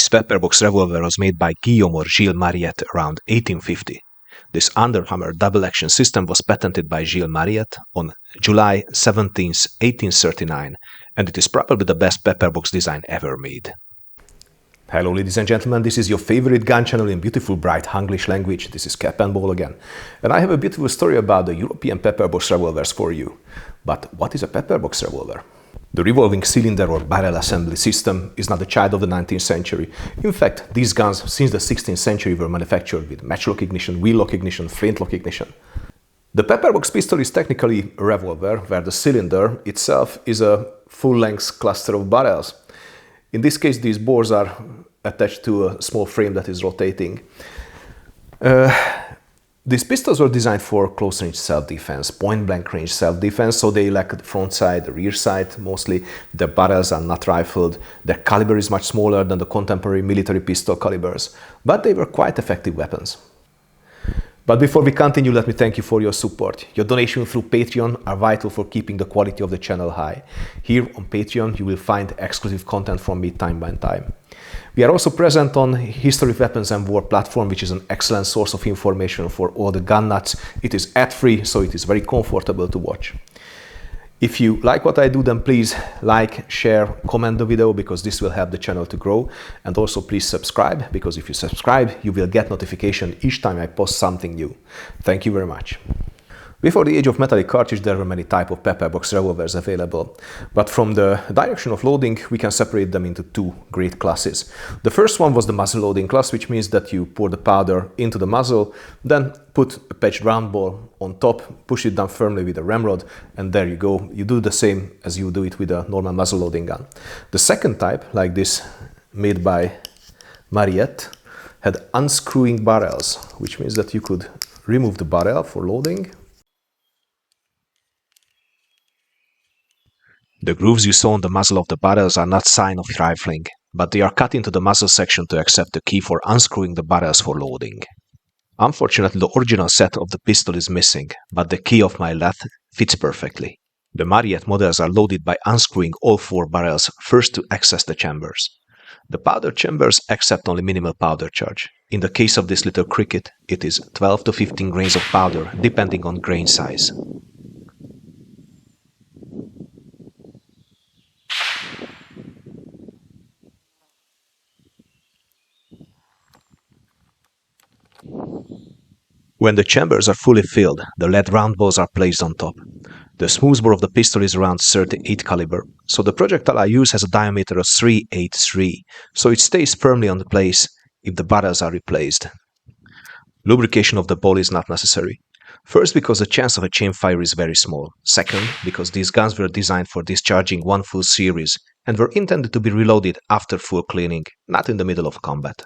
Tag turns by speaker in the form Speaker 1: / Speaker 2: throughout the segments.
Speaker 1: This Pepperbox revolver was made by Guillaume or Gilles Mariette around 1850. This underhammer double-action system was patented by Gilles Mariette on July 17, 1839, and it is probably the best Pepperbox design ever made. Hello ladies and gentlemen, this is your favorite gun channel in beautiful bright Hunglish language. This is Capandball again, and I have a beautiful story about the European Pepperbox revolvers for you. But what is a Pepperbox revolver? The revolving cylinder or barrel assembly system is not a child of the 19th century. In fact, these guns since the 16th century were manufactured with matchlock ignition, wheel-lock ignition, flintlock ignition. The Pepperbox pistol is technically a revolver, where the cylinder itself is a full-length cluster of barrels. In this case, these bores are attached to a small frame that is rotating. These pistols were designed for close-range self-defense, point-blank range self-defense, so they lack the front side, the rear side mostly. The barrels are not rifled. Their caliber is much smaller than the contemporary military pistol calibers, but they were quite effective weapons. But before we continue, let me thank you for your support. Your donations through Patreon are vital for keeping the quality of the channel high. Here on Patreon, you will find exclusive content from me time by time. We are also present on History of Weapons and War platform, which is an excellent source of information for all the gun nuts. It is ad-free, so it is very comfortable to watch. If you like what I do, then please like, share, comment the video, because this will help the channel to grow. And also please subscribe, because if you subscribe, you will get notification each time I post something new. Thank you very much. Before the age of metallic cartridge, there were many types of Pepperbox revolvers available. But from the direction of loading, we can separate them into two great classes. The first one was the muzzle loading class, which means that you pour the powder into the muzzle, then put a patched round ball on top, push it down firmly with a ramrod, and there you go. You do the same as you do it with a normal muzzle loading gun. The second type, like this, made by Mariette, had unscrewing barrels, which means that you could remove the barrel for loading. The grooves you saw on the muzzle of the barrels are not sign of rifling, but they are cut into the muzzle section to accept the key for unscrewing the barrels for loading. Unfortunately, the original set of the pistol is missing, but the key of my lathe fits perfectly. The Mariette models are loaded by unscrewing all four barrels first to access the chambers. The powder chambers accept only minimal powder charge. In the case of this little cricket, it is 12 to 15 grains of powder, depending on grain size. When the chambers are fully filled, the lead round balls are placed on top. The smoothbore of the pistol is around 38 caliber, so the projectile I use has a diameter of 383, so it stays firmly on the place if the barrels are replaced. Lubrication of the ball is not necessary. First, because the chance of a chain fire is very small. Second, because these guns were designed for discharging one full series and were intended to be reloaded after full cleaning, not in the middle of combat.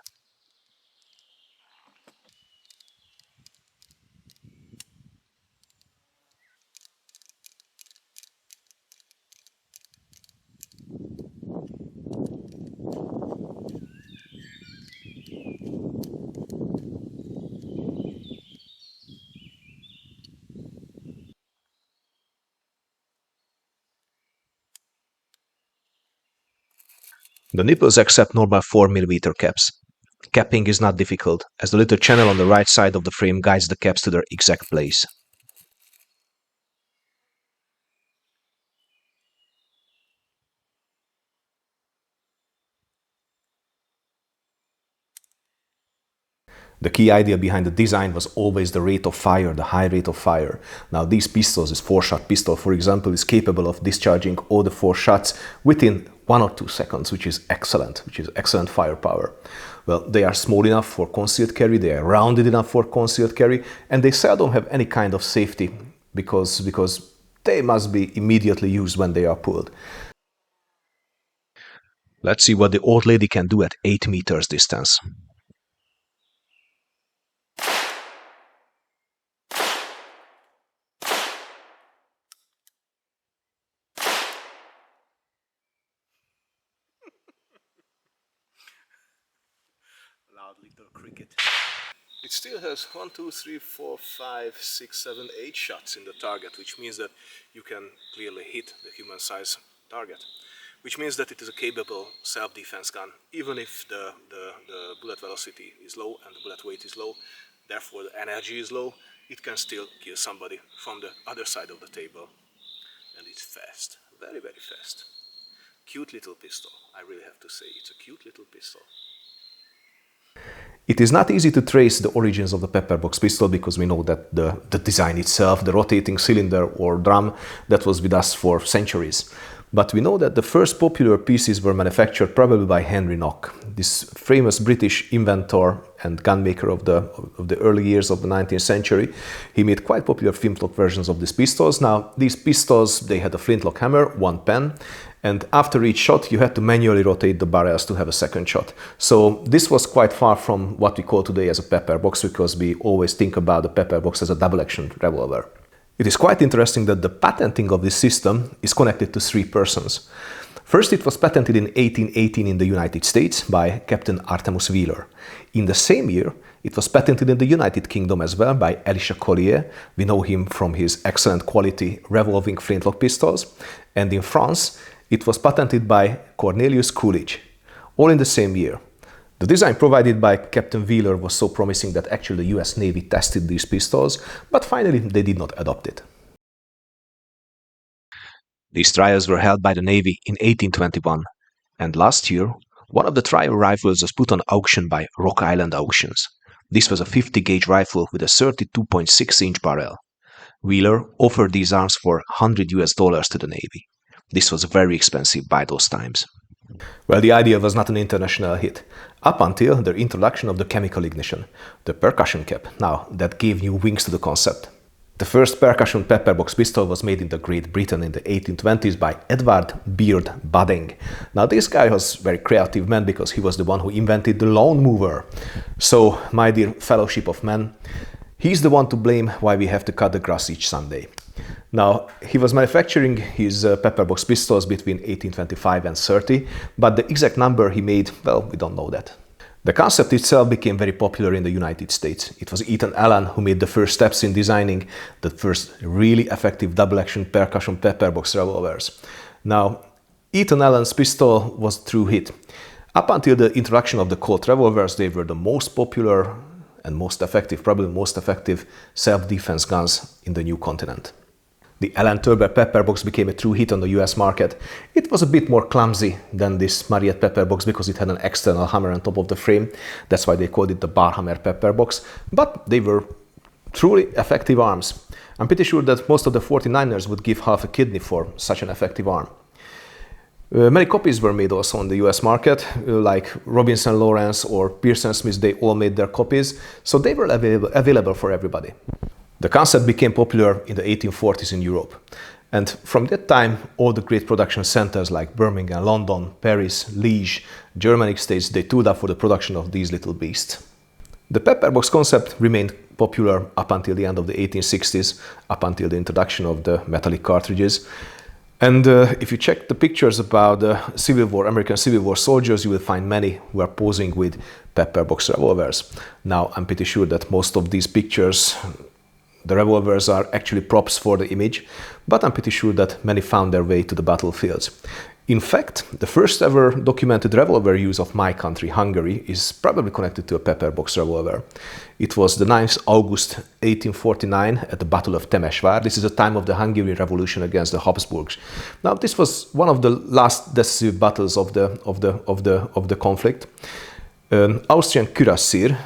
Speaker 1: The nipples accept normal 4mm caps. Capping is not difficult, as the little channel on the right side of the frame guides the caps to their exact place. The key idea behind the design was always the rate of fire, the high rate of fire. Now these pistols, this 4-shot pistol for example, is capable of discharging all the 4 shots within 1 or 2 seconds, which is excellent firepower. Well, they are small enough for concealed carry, they are rounded enough for concealed carry, and they seldom have any kind of safety because they must be immediately used when they are pulled. Let's see what the old lady can do at 8 meters distance. Loud little cricket. It still has 1, 2, 3, 4, 5, 6, 7, 8 shots in the target, which means that you can clearly hit the human-sized target. which means that it is a capable self-defense gun, even if the bullet velocity is low and the bullet weight is low, therefore the energy is low, it can still kill somebody from the other side of the table. And it's fast, very, very fast. Cute little pistol, I really have to say, it's a cute little pistol. It is not easy to trace the origins of the Pepperbox pistol because we know that the design itself, the rotating cylinder or drum, that was with us for centuries. But we know that the first popular pieces were manufactured probably by Henry Knock, this famous British inventor and gunmaker of the early years of the 19th century. He made quite popular flintlock versions of these pistols. Now, these pistols, they had a flintlock hammer, one pen, and after each shot you had to manually rotate the barrels to have a second shot. So this was quite far from what we call today as a Pepperbox, because we always think about the Pepperbox as a double-action revolver. It is quite interesting that the patenting of this system is connected to three persons. First, it was patented in 1818 in the United States by Captain Artemus Wheeler. In the same year, it was patented in the United Kingdom as well by Elisha Collier. We know him from his excellent quality revolving flintlock pistols. And in France, it was patented by Cornelius Coolidge, all in the same year. The design provided by Captain Wheeler was so promising that actually the US Navy tested these pistols, but finally they did not adopt it. These trials were held by the Navy in 1821, and last year, one of the trial rifles was put on auction by Rock Island Auctions. This was a 50-gauge rifle with a 32.6-inch barrel. Wheeler offered these arms for $100 to the Navy. This was very expensive by those times. Well, the idea was not an international hit, up until the introduction of the chemical ignition, the percussion cap. Now, that gave new wings to the concept. The first percussion Pepperbox pistol was made in Great Britain in the 1820s by Edward Beard Budding. Now, this guy was a very creative man because he was the one who invented the lawn mower. So, my dear fellowship of men, he's the one to blame why we have to cut the grass each Sunday. Now, he was manufacturing his Pepperbox pistols between 1825 and 30, but the exact number he made, well, we don't know that. The concept itself became very popular in the United States. It was Ethan Allen who made the first steps in designing the first really effective double-action percussion Pepperbox revolvers. Now, Ethan Allen's pistol was a true hit. Up until the introduction of the Colt revolvers, they were the most popular and most effective, probably most effective self-defense guns in the new continent. The Allen Turber Pepperbox became a true hit on the US market. It was a bit more clumsy than this Mariette Pepperbox because it had an external hammer on top of the frame. That's why they called it the bar hammer Pepperbox. But they were truly effective arms. I'm pretty sure that most of the 49ers would give half a kidney for such an effective arm. Many copies were made also on the US market, like Robinson Lawrence or Pearson Smith, they all made their copies, so they were available for everybody. The concept became popular in the 1840s in Europe, and from that time all the great production centers like Birmingham, London, Paris, Liege, Germanic states, they tooled up for the production of these little beasts. The Pepperbox concept remained popular up until the end of the 1860s, up until the introduction of the metallic cartridges. And if you check the pictures about the Civil War, American Civil War soldiers, you will find many who are posing with Pepperbox revolvers. Now, I'm pretty sure that most of these pictures, the revolvers are actually props for the image, but I'm pretty sure that many found their way to the battlefields. In fact, the first ever documented revolver use of my country, Hungary, is probably connected to a Pepperbox revolver. It was the 9th August 1849 at the Battle of Temesvár. This is the time of the Hungarian Revolution against the Habsburgs. Now, this was one of the last decisive battles of the conflict. An Austrian cuirassier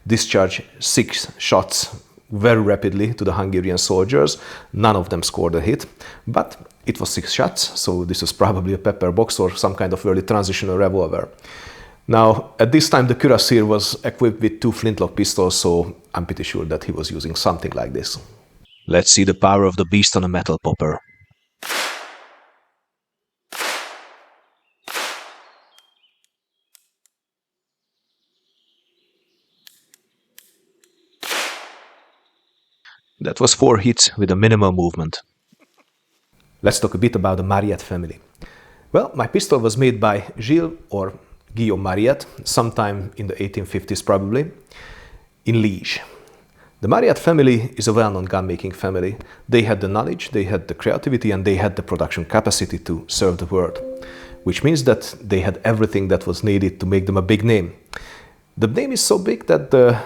Speaker 1: discharged 6 shots very rapidly to the Hungarian soldiers. None of them scored a hit, but it was 6 shots, so this was probably a Pepperbox or some kind of early transitional revolver. Now, at this time, the cuirassier was equipped with 2 flintlock pistols, so I'm pretty sure that he was using something like this. Let's see the power of the beast on a metal popper. That was 4 hits with a minimal movement. Let's talk a bit about the Mariette family. Well, my pistol was made by Gilles or Guillaume Mariette, sometime in the 1850s probably, in Liege. The Mariette family is a well-known gun-making family. They had the knowledge, they had the creativity, and they had the production capacity to serve the world. which means that they had everything that was needed to make them a big name. The name is so big that the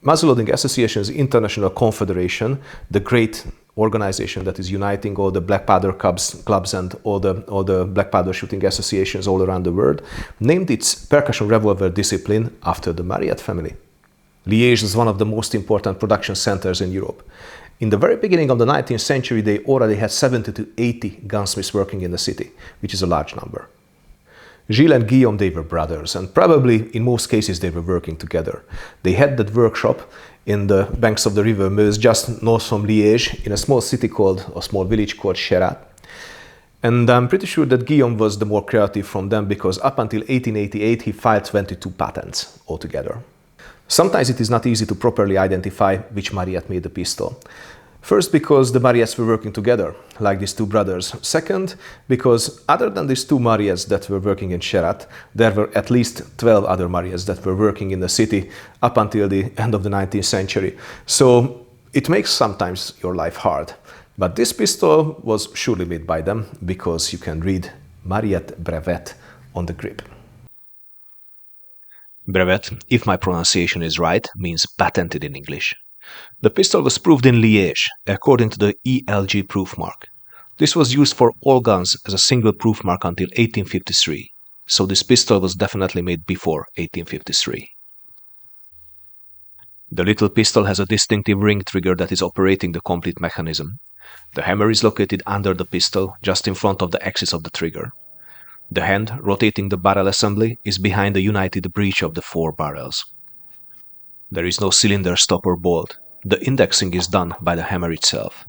Speaker 1: Muzzleloading Association's International Confederation, the great organization that is uniting all the black powder clubs and all the black powder shooting associations all around the world, named its percussion revolver discipline after the Mariette family. Liege is one of the most important production centers in Europe. In the very beginning of the 19th century, they already had 70 to 80 gunsmiths working in the city, which is a large number. Gilles and Guillaume, they were brothers, and probably in most cases they were working together. They had that workshop in the banks of the river Meuse, just north from Liege, in a small village called Cherrat. And I'm pretty sure that Guillaume was the more creative from them, because up until 1888 he filed 22 patents altogether. Sometimes it is not easy to properly identify which Mariette made the pistol. First, because the Mariettes were working together, like these two brothers. Second, because other than these two Mariettes that were working in Cherrat, there were at least 12 other Mariettes that were working in the city up until the end of the 19th century. So it makes sometimes your life hard. But this pistol was surely made by them, because you can read Mariette brevet on the grip. Brevet, if my pronunciation is right, means patented in English. The pistol was proved in Liege, according to the ELG proof mark. This was used for all guns as a single proof mark until 1853, so this pistol was definitely made before 1853. The little pistol has a distinctive ring trigger that is operating the complete mechanism. The hammer is located under the pistol, just in front of the axis of the trigger. The hand rotating the barrel assembly is behind the united breech of the 4 barrels. There is no cylinder, stop or bolt. The indexing is done by the hammer itself.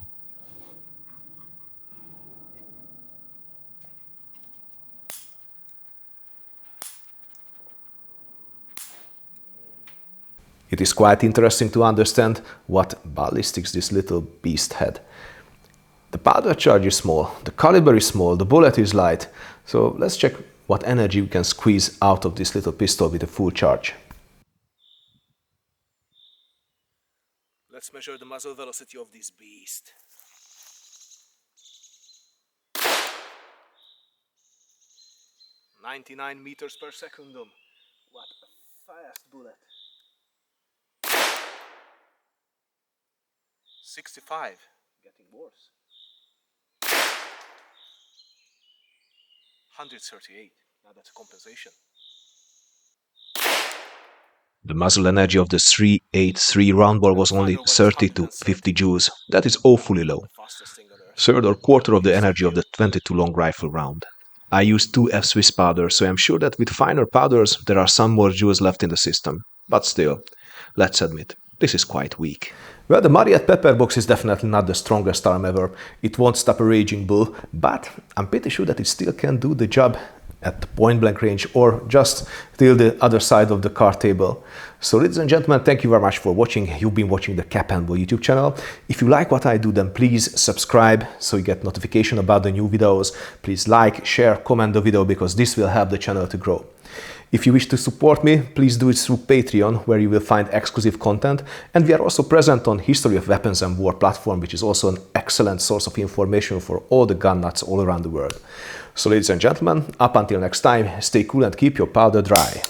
Speaker 1: It is quite interesting to understand what ballistics this little beast had. The powder charge is small, the caliber is small, the bullet is light. So let's check what energy we can squeeze out of this little pistol with a full charge. Let's measure the muzzle velocity of this beast. 99 meters per secondum. What a fast bullet. 65. Getting worse. 138. Now that's a compensation. The muzzle energy of the 383 round ball was only 30 to 50 joules. That is awfully low. Third or quarter of the energy of the 22 long rifle round. I used 2F Swiss powder, so I'm sure that with finer powders there are some more joules left in the system. But still, let's admit, this is quite weak. Well, the Mariette Pepperbox is definitely not the strongest arm ever. It won't stop a raging bull, but I'm pretty sure that it still can do the job at the point-blank range or just till the other side of the card table. So ladies and gentlemen, thank you very much for watching. You've been watching the Capandball YouTube channel. If you like what I do, then please subscribe so you get notification about the new videos. Please like, share, comment the video, because this will help the channel to grow. If you wish to support me, please do it through Patreon, where you will find exclusive content. And we are also present on History of Weapons and War platform, which is also an excellent source of information for all the gun nuts all around the world. So ladies and gentlemen, up until next time, stay cool and keep your powder dry.